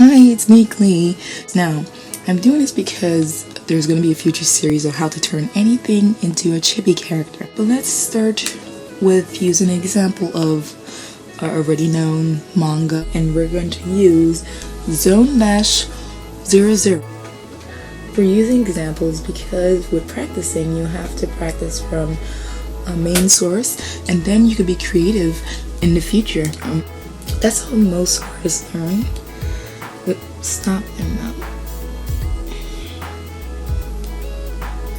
Hi, it's me, Klee. Now, I'm doing this because there's going to be a future series of how to turn anything into a chibi character. But let's start with using an example of our already known manga, and we're going to use zone00. We're using examples because with practicing, you have to practice from a main source, and then you could be creative in the future. That's how most artists learn. Stop and now.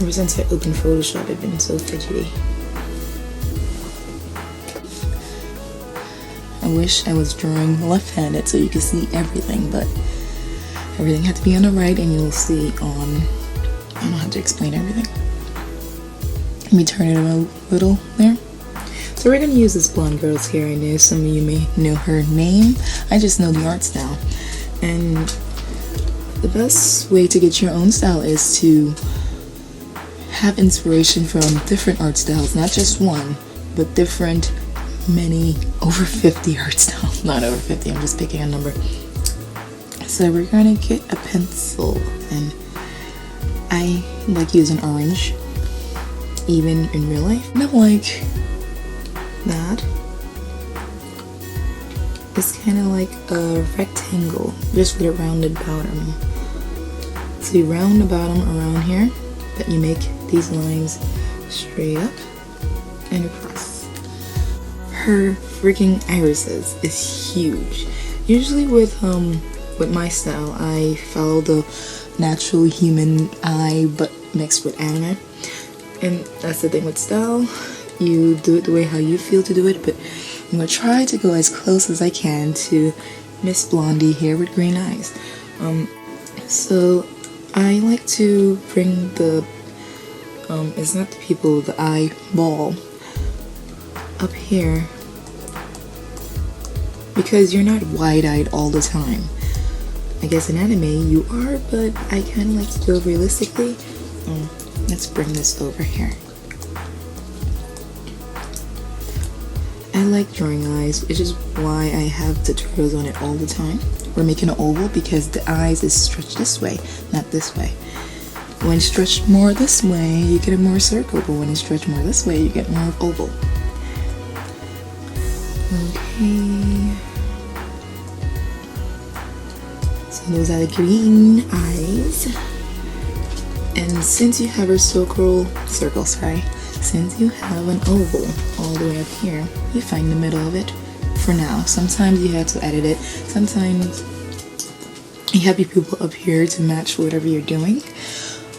Ever since I opened Photoshop, I've been so fidgety. I wish I was drawing left-handed so you could see everything, but everything had to be on the right, and you'll see on. I don't know how to explain everything. Let me turn it a little there. So we're gonna use this blonde girl's hair. I know some of you may know her name. I just know the art style. And the best way to get your own style is to have inspiration from different art styles, not just one, but different, many, over 50 art styles. Not over 50, I'm just picking a number. So we're gonna get a pencil, and I like using orange, even in real life. Not like that. It's kind of like a rectangle, just with a rounded bottom. So you round the bottom around here, but you make these lines straight up and across. Her freaking irises is huge. Usually with my style, I follow the natural human eye, but mixed with anime. And that's the thing with style. You do it the way how you feel to do it, but I'm gonna try to go as close as I can to Miss Blondie here with green eyes. So I like to bring the it's not the pupil, the eyeball up here, because you're not wide-eyed all the time. I guess in anime you are, but I kind of like to do it realistically. Let's bring this over here. I like drawing eyes, which is why I have the tutorials on it all the time. We're making an oval because the eyes is stretched this way, not this way. When stretched more this way, you get a more circle, but when it's stretched more this way, you get more of oval. Okay. So those are the green eyes. And since you have a since you have an oval all the way up here, you find the middle of it for now. Sometimes you have to edit it. Sometimes you have your pupil up here to match whatever you're doing.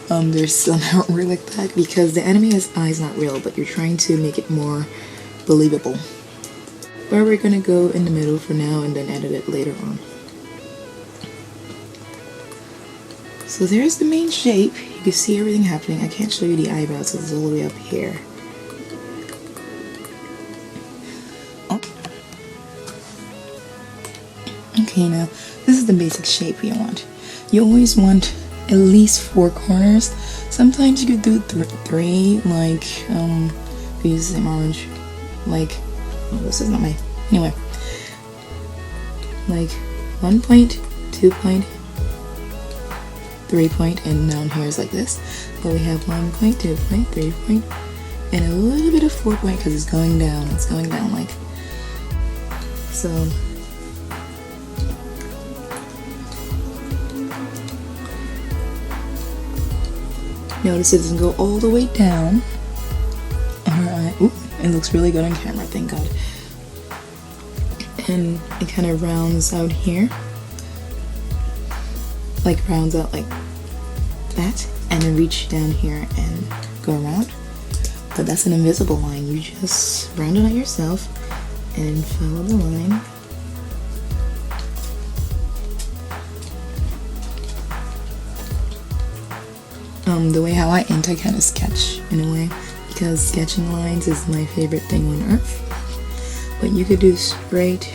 There's some out real like that because the anime has eyes not real, but you're trying to make it more believable. But we're gonna go in the middle for now and then edit it later on. So there's the main shape. You can see everything happening. I can't show you the eyebrows because it's all the way up here. Oh. Okay, now this is the basic shape you want. You always want at least 4 corners. Sometimes you could do 3, like use the same orange. Like, oh, this is not my. Anyway, like 1 point, 2 point. 3 point, and down here is like this. But we have 1 point, 2 point, 3 point, and a little bit of 4 point because it's going down. It's going down like so. Notice it doesn't go all the way down. Alright, ooh, it looks really good on camera, thank God. And it kind of rounds out here. Like rounds out like that, and then reach down here and go around. But that's an invisible line. You just round it out yourself and follow the line. The way how I ink, I kind of sketch in a way, because sketching lines is my favorite thing on earth. But you could do straight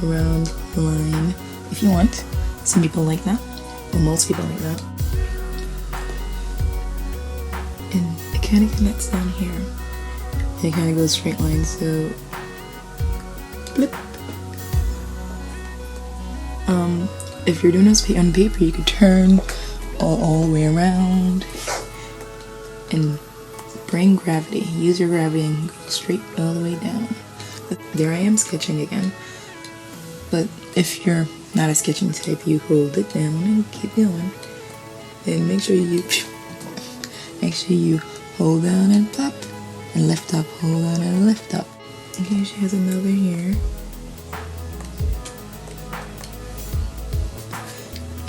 around the line if you want. Some people like that, or most people like that. And it kind of connects down here. And it kind of goes straight line, so blip. If you're doing this on paper, you could turn all the way around and bring gravity. Use your gravity and go straight all the way down. There I am sketching again. But if you're not a sketching type, you hold it down and keep going. And make sure you hold down and pop and lift up, hold down and lift up. Okay, she has another here.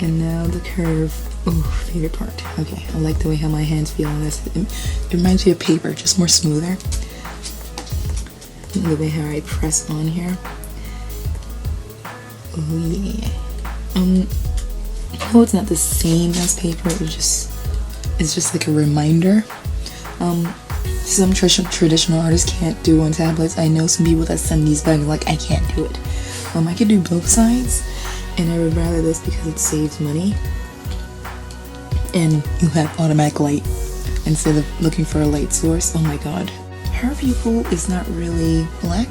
And now the curve. Oh, favorite part. Okay, I like the way how my hands feel on this. It reminds me of paper, just more smoother. The way how I press on here. Oh yeah. No, it's not the same as paper. It's just like a reminder. Some traditional artists can't do on tablets. I know some people that send these back like, I can't do it. I could do both sides, and I would rather this because it saves money. And you have automatic light instead of looking for a light source. Oh my god. Her pupil is not really black,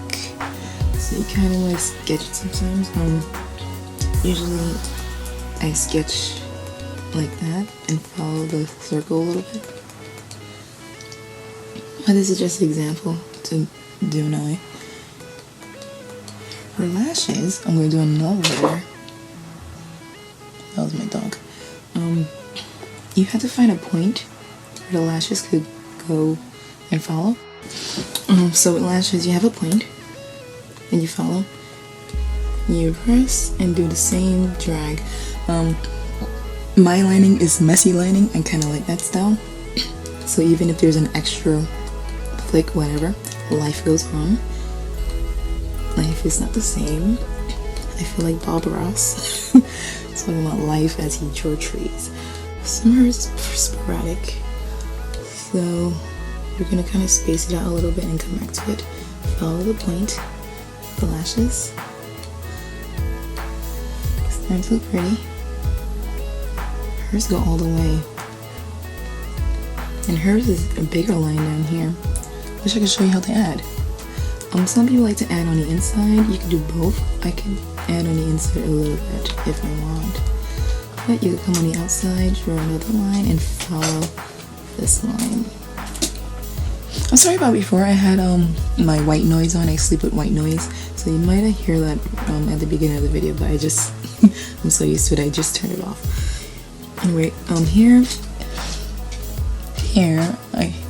so you kind of want to sketch it sometimes. Usually I sketch like that and follow the circle a little bit. But this is just an example to do an eye. Her lashes, I'm going to do another layer. That was my dog. You have to find a point where the lashes could go and follow. So with lashes, you have a point and you follow. You press and do the same drag. My lining is messy lining. I kind of like that style. So even if there's an extra flick, whatever, life goes on. Life is not the same. I feel like Bob Ross talking about life as he drew trees. Summer is sporadic, so we're gonna kind of space it out a little bit and come back to it. Follow the point, the lashes. It's starting to look pretty. Hers go all the way, and hers is a bigger line down here. Wish I could show you how to add. Some people like to add on the inside. You can do both. I can add on the inside a little bit if I want. But you can come on the outside, draw another line, and follow this line. I'm sorry about before. I had my white noise on. I sleep with white noise, so you might have heard that at the beginning of the video. But I just I'm so used to it. I just turned it off. Anyway, here,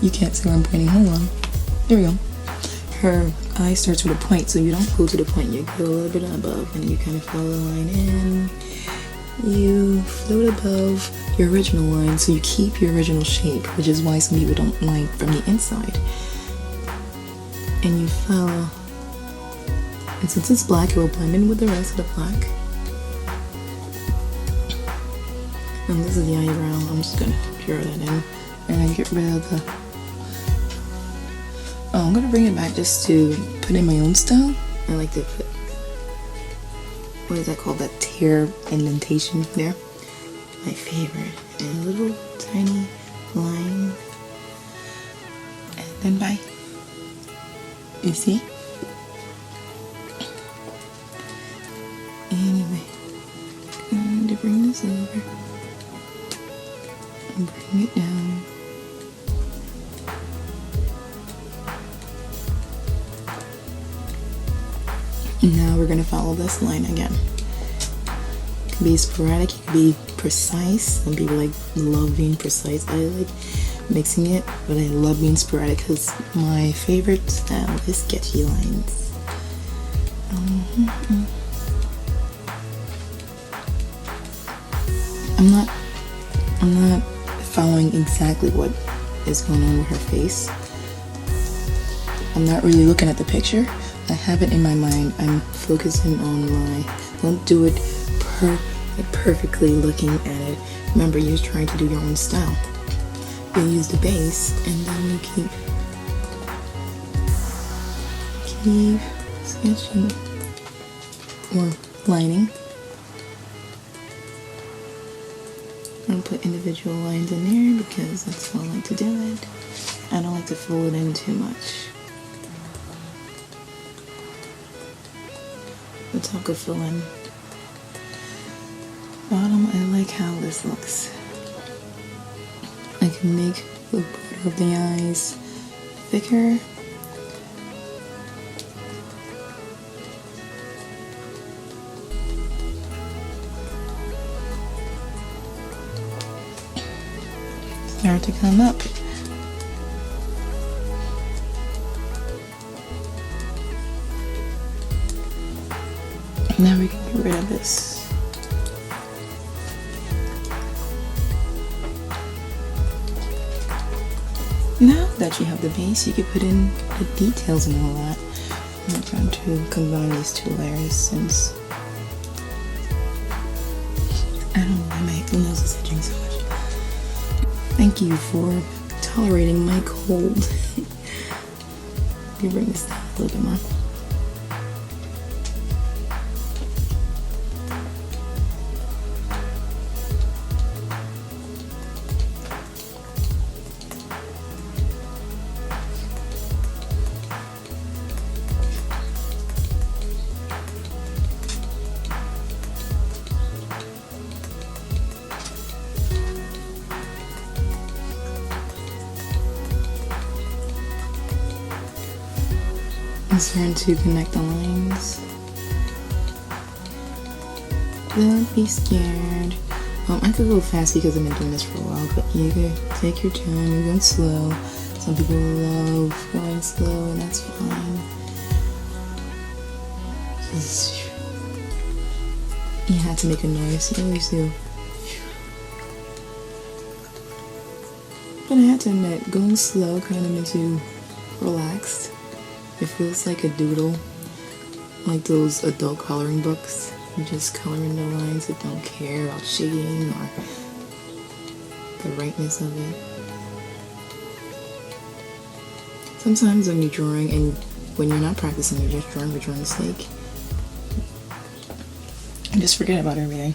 you can't see where I'm pointing. Hold on. There we go. Her eye starts with a point, so you don't go to the point. You go a little bit above, and you kind of follow the line in. You float above your original line, so you keep your original shape, which is why some people don't like from the inside. And you follow. And since it's black, it will blend in with the rest of the black. And this is the eyebrow. I'm just gonna draw that in, and I get rid of the. Oh, I'm gonna bring it back just to put in my own style. I like to put, what is that called? That tear indentation there. My favorite. And a little tiny line. And then bye. You see? Anyway, I'm going to bring this over and bring it down. Now we're going to follow this line again. It can be sporadic, it can be precise. Some people love being precise. I like mixing it, but I love being sporadic because my favorite style is sketchy lines. I'm not following exactly what is going on with her face. I'm not really looking at the picture. I have it in my mind. I'm focusing on don't do it perfectly looking at it. Remember, you're trying to do your own style. You use the base and then you keep sketching or lining. I'll put individual lines in there because that's how I like to do it. I don't like to fill it in too much. The top could fill in. bottom, I like how this looks. I can make the border of the eyes thicker. Start to come up. Now we can get rid of this. Now that you have the base, you can put in the details and all that. I'm trying to combine these two layers since I don't know why my nose is itching so much. Thank you for tolerating my cold. Let me bring this down a little bit more. I'm starting to connect the lines. Don't be scared. I could go fast because I've been doing this for a while, but you can take your time, you're going slow. Some people love going slow, and that's fine. Just, you have to make a noise, you always do. But I have to admit, going slow kind of makes you relaxed. It feels like a doodle, like those adult coloring books. You just color in the lines that don't care about shading or the rightness of it. Sometimes when you're drawing and when you're not practicing, you're just drawing for drawing's sake, and just forget about everything.